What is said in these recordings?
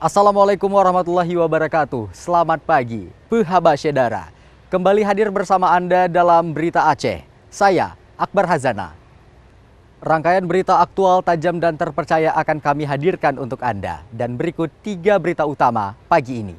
Assalamualaikum warahmatullahi wabarakatuh. Selamat pagi, Pehaba Syedara. Kembali hadir bersama Anda dalam Berita Aceh. Saya, Akbar Hazana. Rangkaian berita aktual, tajam, dan terpercaya akan kami hadirkan untuk Anda. Dan berikut 3 berita utama pagi ini.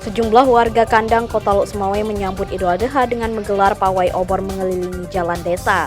Sejumlah warga kandang Kota Lok Sumawwe menyambut Idul Adha dengan menggelar pawai obor mengelilingi jalan desa.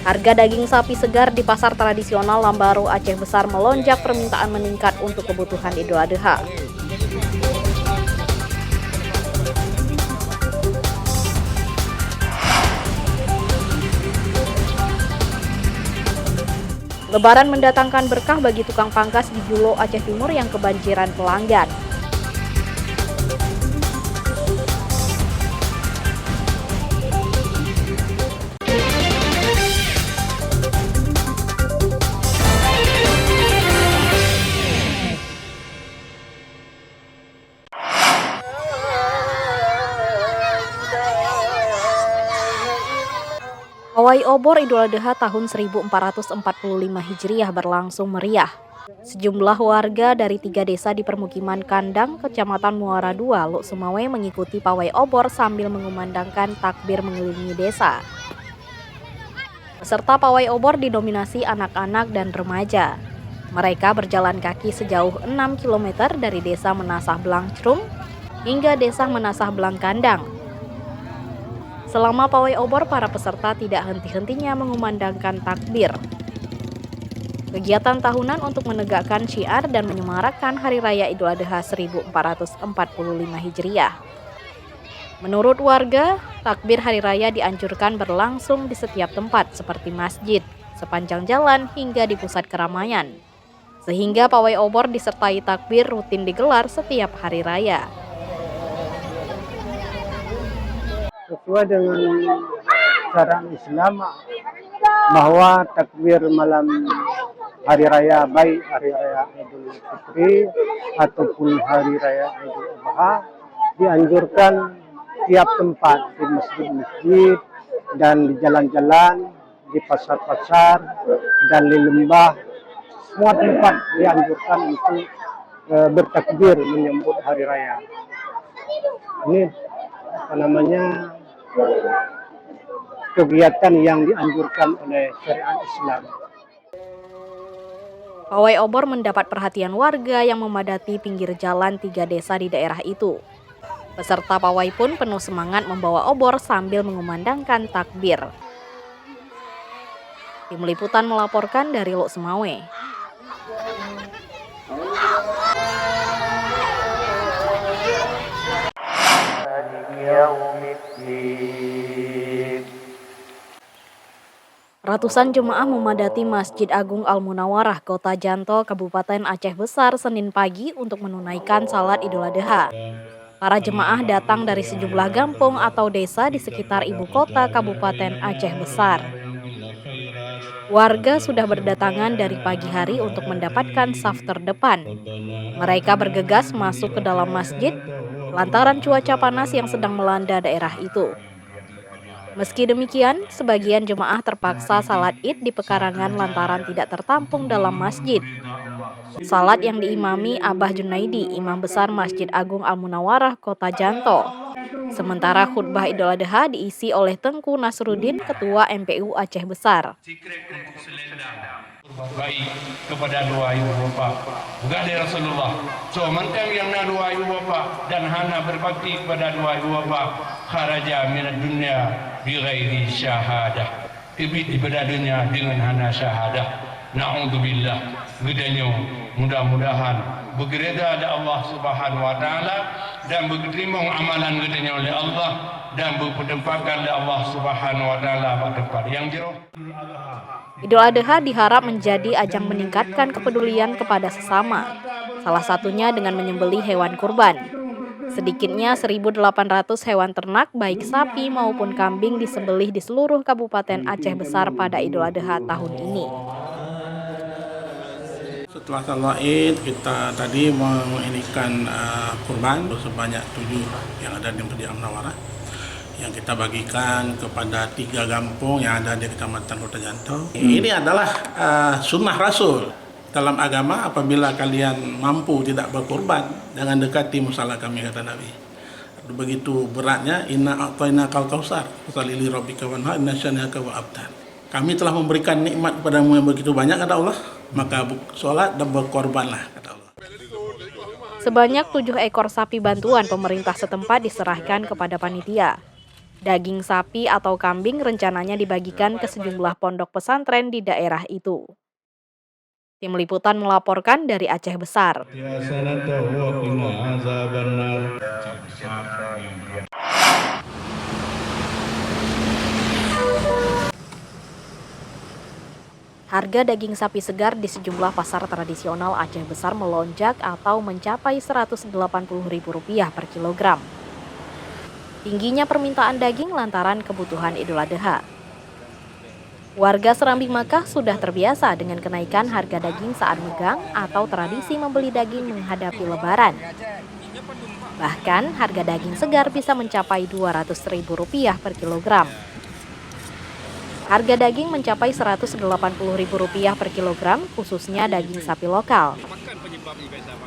Harga daging sapi segar di pasar tradisional Lambaru Aceh Besar melonjak, permintaan meningkat untuk kebutuhan Idul Adha. Lebaran mendatangkan berkah bagi tukang pangkas di Julo, Aceh Timur yang kebanjiran pelanggan. Pawai obor Idul Adha tahun 1445 Hijriah berlangsung meriah. Sejumlah warga dari 3 desa di permukiman Kandang, Kecamatan Muara II, Lok Sumawwe mengikuti pawai obor sambil mengumandangkan takbir mengelilingi desa. Peserta pawai obor didominasi anak-anak dan remaja. Mereka berjalan kaki sejauh 6 km dari desa Menasah Blangcrum hingga desa Menasah Blangkandang. Selama pawai obor, para peserta tidak henti-hentinya mengumandangkan takbir. Kegiatan tahunan untuk menegakkan syiar dan menyemarakkan Hari Raya Idul Adha 1445 Hijriah. Menurut warga, takbir Hari Raya dianjurkan berlangsung di setiap tempat seperti masjid, sepanjang jalan hingga di pusat keramaian. Sehingga pawai obor disertai takbir rutin digelar setiap Hari Raya. Sesuai dengan syariat Islam bahwa takbir malam hari raya, baik hari raya Idul Fitri ataupun hari raya Idul Adha, dianjurkan tiap tempat, di masjid-masjid dan di jalan-jalan, di pasar-pasar dan di lembah. Semua tempat dianjurkan untuk bertakbir menyambut hari raya. Ini kegiatan yang dianjurkan oleh syariat Islam. Pawai obor mendapat perhatian warga yang memadati pinggir jalan 3 desa di daerah itu. Peserta pawai pun penuh semangat membawa obor sambil mengumandangkan takbir. Tim Liputan melaporkan dari Lok Sumawwe. Ratusan jemaah memadati Masjid Agung Al-Munawarah, Kota Janto, Kabupaten Aceh Besar, Senin pagi untuk menunaikan salat Idul Adha. Para jemaah datang dari sejumlah kampung atau desa di sekitar ibu kota Kabupaten Aceh Besar. Warga sudah berdatangan dari pagi hari untuk mendapatkan saf terdepan. Mereka bergegas masuk ke dalam masjid lantaran cuaca panas yang sedang melanda daerah itu. Meski demikian, sebagian jemaah terpaksa salat Id di pekarangan lantaran tidak tertampung dalam masjid. Salat yang diimami Abah Junaidi, Imam Besar Masjid Agung Al-Munawarah, Kota Janto. Sementara khutbah Idul Adha diisi oleh Tengku Nasruddin, Ketua MPU Aceh Besar. Baik kepada dua ibu bapa, bukan dari Rasulullah. So, mantan yang nak dua ibu bapa dan hana berbakti kepada dua ibu bapa, kharaja minad dunya bi ghairi syahadah. Ibit daripada dunia dengan hana syahadah. Na'udzubillah. Gedanya mudah-mudahan bergereda ada Allah Subhanahu wa taala dan berterima amalan gedanya oleh Allah dan berpedempakan oleh Allah Subhanahu wa taala pada tempat yang jauh. Idul Adha diharap menjadi ajang meningkatkan kepedulian kepada sesama, salah satunya dengan menyembelih hewan kurban. Sedikitnya 1.800 hewan ternak baik sapi maupun kambing disembelih di seluruh Kabupaten Aceh Besar pada Idul Adha tahun ini. Setelah salat Id, kita tadi menginikan kurban sebanyak 7 yang ada di Masjid Al-Munawwarah yang kita bagikan kepada 3 kampung yang ada di Kecamatan Kota Janto. Ini adalah sunnah Rasul dalam agama. Apabila kalian mampu tidak berkurban, jangan dekati musala kami, kata Nabi. Begitu beratnya, inna a'tainakal kausar fasholli li rabbika wanhar inna syani'aka wa abtar. Kami telah memberikan nikmat kepadamu yang begitu banyak, kata Allah, maka sholat dan berkorbanlah, kata Allah. Sebanyak 7 ekor sapi bantuan pemerintah setempat diserahkan kepada panitia. Daging sapi atau kambing rencananya dibagikan ke sejumlah pondok pesantren di daerah itu. Tim Liputan melaporkan dari Aceh Besar. Harga daging sapi segar di sejumlah pasar tradisional Aceh Besar melonjak atau mencapai Rp180.000 per kilogram. Tingginya permintaan daging lantaran kebutuhan Idul Adha. Warga Serambi Makkah sudah terbiasa dengan kenaikan harga daging saat megang atau tradisi membeli daging menghadapi Lebaran. Bahkan harga daging segar bisa mencapai Rp200.000 per kilogram. Harga daging mencapai Rp180.000 per kilogram, khususnya daging sapi lokal.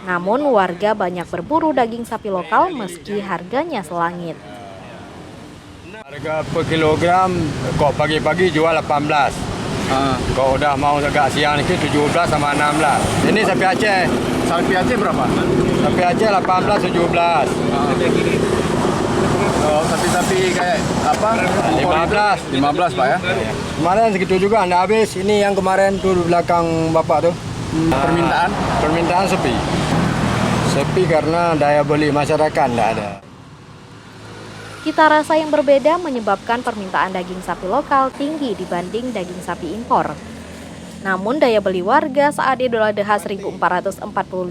Namun warga banyak berburu daging sapi lokal meski harganya selangit. Harga per kilogram kok pagi-pagi jual 18. Kok udah mau agak siang ni 17 sama 16. Ini sapi Aceh. Sapi Aceh berapa? Sapi Aceh 18 17. Oh, sapi-sapi kayak apa? 15 Pak ya. Kemarin segitu juga anda habis. Ini yang kemarin tuh di belakang Bapak tuh. Permintaan sepi. Sepi karena daya beli masyarakat enggak ada. Cita rasa yang berbeda menyebabkan permintaan daging sapi lokal tinggi dibanding daging sapi impor. Namun daya beli warga saat Idul Adha 1445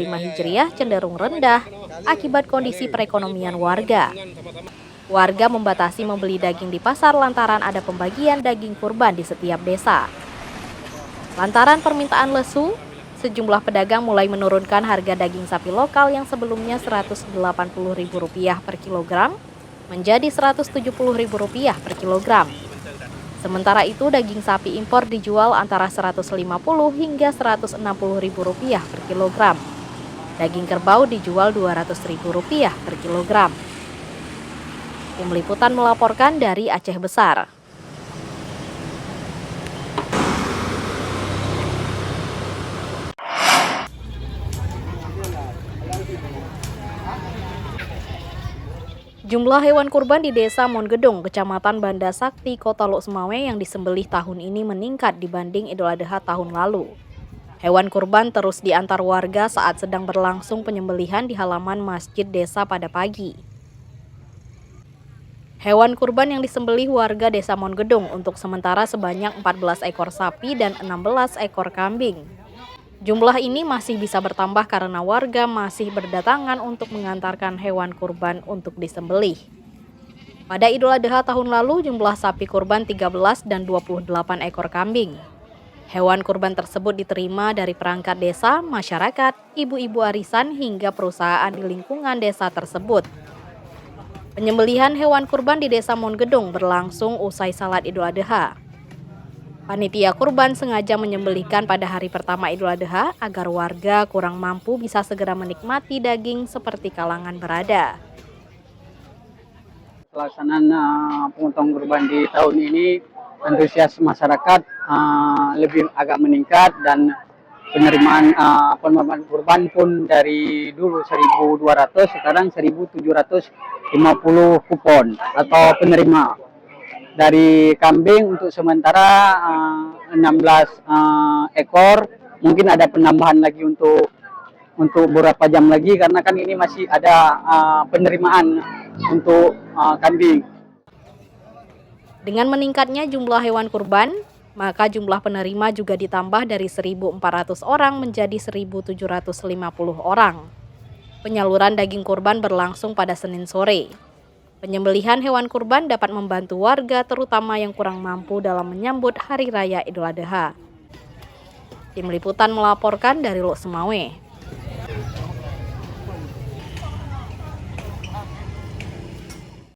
Hijriah cenderung rendah akibat kondisi perekonomian warga. Warga membatasi membeli daging di pasar lantaran ada pembagian daging kurban di setiap desa. Lantaran permintaan lesu, sejumlah pedagang mulai menurunkan harga daging sapi lokal yang sebelumnya Rp180.000 per kilogram menjadi Rp170.000 per kilogram. Sementara itu daging sapi impor dijual antara Rp150 hingga Rp160.000 per kilogram. Daging kerbau dijual Rp200.000 per kilogram. Tim Liputan melaporkan dari Aceh Besar. Jumlah hewan kurban di Desa Mongedong, Kecamatan Banda Sakti, Kota Lok Semawe yang disembelih tahun ini meningkat dibanding Idul Adha tahun lalu. Hewan kurban terus diantar warga saat sedang berlangsung penyembelihan di halaman masjid desa pada pagi. Hewan kurban yang disembelih warga Desa Mongedong untuk sementara sebanyak 14 ekor sapi dan 16 ekor kambing. Jumlah ini masih bisa bertambah karena warga masih berdatangan untuk mengantarkan hewan kurban untuk disembelih. Pada Idul Adha tahun lalu jumlah sapi kurban 13 dan 28 ekor kambing. Hewan kurban tersebut diterima dari perangkat desa, masyarakat, ibu-ibu arisan hingga perusahaan di lingkungan desa tersebut. Penyembelihan hewan kurban di Desa Mongedong berlangsung usai salat Idul Adha. Panitia kurban sengaja menyembelihkan pada hari pertama Idul Adha agar warga kurang mampu bisa segera menikmati daging seperti kalangan berada. Pelaksanaan pemotongan kurban di tahun ini, antusias masyarakat lebih agak meningkat dan penerimaan kurban pun dari dulu 1.200 sekarang 1.750 kupon atau penerima. Dari kambing untuk sementara 16 ekor, mungkin ada penambahan lagi untuk beberapa jam lagi karena kan ini masih ada penerimaan untuk kambing. Dengan meningkatnya jumlah hewan kurban, maka jumlah penerima juga ditambah dari 1.400 orang menjadi 1.750 orang. Penyaluran daging kurban berlangsung pada Senin sore. Penyembelihan hewan kurban dapat membantu warga terutama yang kurang mampu dalam menyambut Hari Raya Idul Adha. Tim Liputan melaporkan dari Lok Semawe.